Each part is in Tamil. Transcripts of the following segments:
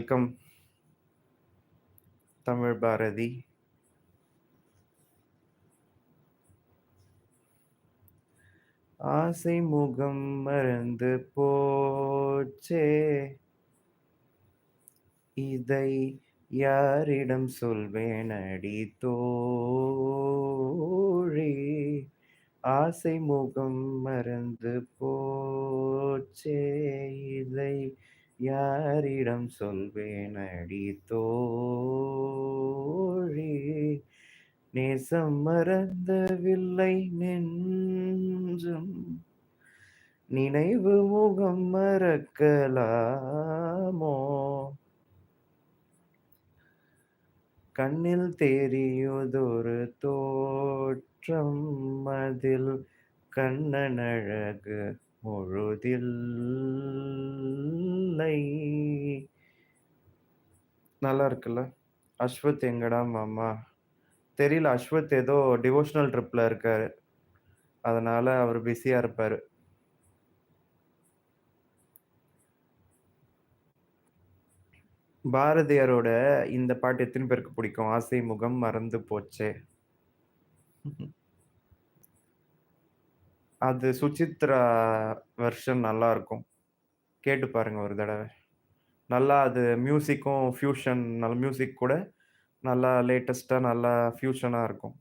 வெல்கம் தமிழ் பாரதி. ஆசை முகம் மறந்து போச்சே, இதை யாரிடம் சொல்வேனடி தோழி. ஆசை முகம் மறந்து போச்சே, இதை யாரிடம் சொல்வேனடி தோழி. நேசம் மறந்தவில்லை நெஞ்சம், நினைவு முகம் மறக்கலாமோ. கண்ணில் தெரியுதொரு தோற்றம், அதில் கண்ணன் அழகு முழுதில்லை. நல்லா இருக்குல்ல? அஸ்வத் எங்கடா மாமா? தெரியல, அஸ்வத் ஏதோ டிவோஷனல் ட்ரிப்ல இருக்காரு. அதனால அவர் பிஸியா இருப்பாரு. பாரதியாரோட இந்த பாட்டு எத்தனை பேருக்கு பிடிக்கும்? ஆசை முகம் மறந்து போச்சே. அது சுசித்ரா வெர்ஷன் நல்லா இருக்கும். கேட்டு பாருங்க ஒரு தடவை. நல்லா அது மியூசிக்கும் ஃபியூஷன், நல்ல மியூசிக் கூட நல்லா லேட்டஸ்டா நல்லா ஃபியூஷனா இருக்கும்.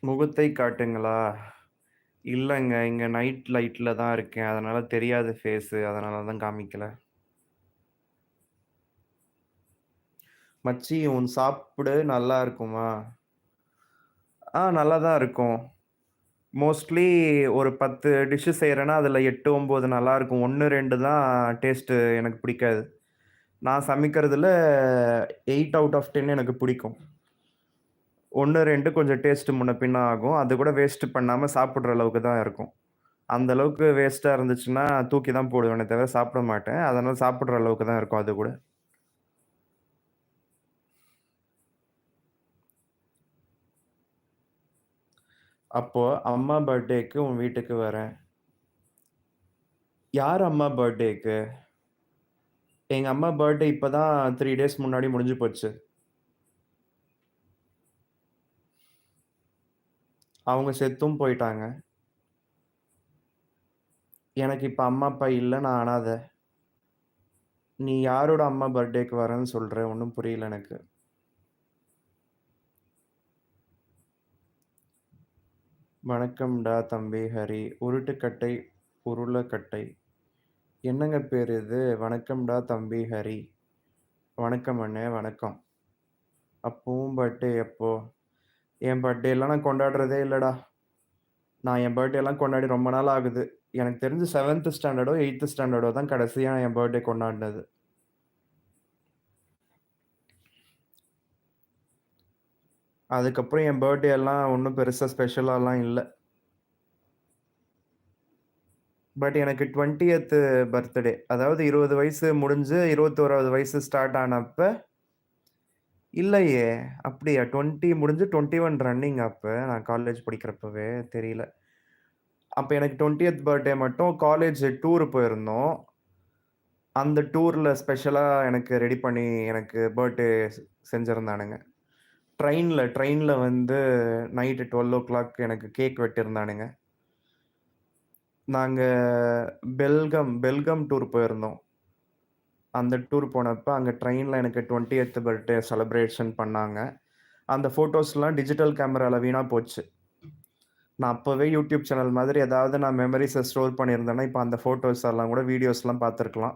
முகத்தை காட்டுங்களா? இல்லங்க, இங்க நைட் லைட்ல தான் இருக்கேன். அதனால தெரியாது ஃபேஸு. அதனால தான் காமிக்கல. மச்சி உன் சாப்பிடு நல்லா இருக்குமா? நல்லா தான் இருக்கும். மோஸ்ட்லி ஒரு 10 டிஷ்ஷு செய்றேன்னா, அதுல 8, 9 நல்லாருக்கும். 1, 2 தான் டேஸ்ட்டு எனக்கு பிடிக்காது. நான் சமைக்கிறதுல 8 அவுட் ஆஃப் 10 எனக்கு பிடிக்கும். 1, 2 கொஞ்சம் டேஸ்ட்டு முன்ன பின்ன ஆகும். அது கூட வேஸ்ட் பண்ணாம சாப்பிடுற அளவுக்கு தான் இருக்கும். அந்த அளவுக்கு வேஸ்ட்டா இருந்துச்சுன்னா, தூக்கி தான் போடுவேனே தவிர சாப்பிட மாட்டேன். அதனால சாப்பிடுற அளவுக்கு தான் இருக்கும் அது கூட. அப்போ அம்மா பர்த்டேக்கு உன் வீட்டுக்கு வரேன். யார் அம்மா பர்த்டேக்கு? எங்க அம்மா பர்த்டே இப்ப தான் 3 டேஸ் முன்னாடி முடிஞ்சு போச்சு. அவங்க செத்தும் போயிட்டாங்க. எனக்கு இப்ப அம்மா, அப்பா இல்ல. நான் அனாதை. நீ யாரோட அம்மா பர்த்டேக்கு வரேன்னு சொல்ற? ஒண்ணும் புரியல எனக்கு. வணக்கம்டா தம்பி ஹரி. உருட்டுக்கட்டை உருளக்கட்டை. என்னங்க பேரு இது? வணக்கம்டா தம்பி ஹரி. வணக்கம் அண்ணே, வணக்கம். அப்போ உன் பர்த்டே எப்போ? என் பர்த்டேலாம் நான் கொண்டாடுறதே இல்லடா. நான் என் பர்த்டேலாம் கொண்டாடி ரொம்ப நாள் ஆகுது. எனக்கு தெரிஞ்சு 7த் ஸ்டாண்டர்டோ, 8த் ஸ்டாண்டர்டோ தான் கடைசியா என் பர்த்டே கொண்டாடினது. அதுக்கப்புறம் என் பர்த்டே எல்லாம் ஒண்ணும் பெருசா ஸ்பெஷலாலாம் இல்ல. பட் எனக்கு 20த் பர்த்டே, அதாவது 20 வயசு முடிஞ்சு 21வது வயசு ஸ்டார்ட் ஆனப்ப இல்லையே! அப்படியா? 20 முடிஞ்சு 21 ரன்னிங் அப்ப. நான் காலேஜ் படிக்கிறப்பவே தெரியல. அப்ப எனக்கு 20த் பர்த்டே மட்டும் காலேஜ் டூர் போயிருந்தோம். அந்த டூர்ல ஸ்பெஷலா எனக்கு ரெடி பண்ணி எனக்கு பர்த்டே செஞ்சிருந்தானுங்க. ட்ரெயின்ல வந்து நைட் 12:00 எனக்கு கேக் வெட்டியிருந்தானுங்க. நாங்க பெல்கம் டூர் போயிருந்தோம். அந்த டூர் போனப்ப அங்க ட்ரெயின்ல எனக்கு 20த் பர்த்டே செலிப்ரேஷன் பண்ணாங்க. அந்த ஃபோட்டோஸ்லாம் டிஜிட்டல் கேமரால வீணா போச்சு. நான் அப்பவே யூடியூப் சேனல் மாதிரி ஏதாவது நான் மெமரீஸ ஸ்டோர் பண்ணியிருந்தேன்னா, இப்ப அந்த ஃபோட்டோஸ் எல்லாம் கூட வீடியோஸ்லாம் பார்த்துருக்கலாம்.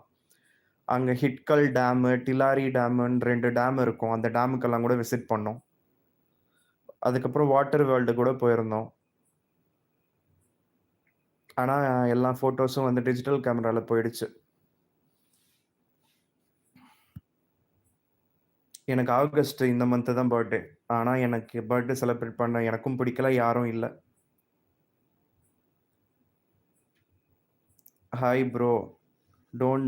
அங்க ஹிட்கல் டேமு, டிலாரி டேமுன்னு 2 டேம் இருக்கும். அந்த டேமுக்கெல்லாம் கூட விசிட் பண்ணோம். அதுக்கப்புறம் வாட்டர் வேர்ல்டு கூட போயிருந்தோம். ஆனா, எல்லா ஃபோட்டோஸும் வந்து டிஜிட்டல் கேமரால போயிடுச்சு. எனக்கு ஆகஸ்ட் இந்த மந்த் தான் பர்த்டே. ஆனா, எனக்கு பர்த்டே செலிப்ரேட் பண்ண எனக்கும் பிடிக்கல, யாரும் இல்ல. Hi bro. டோன்ட்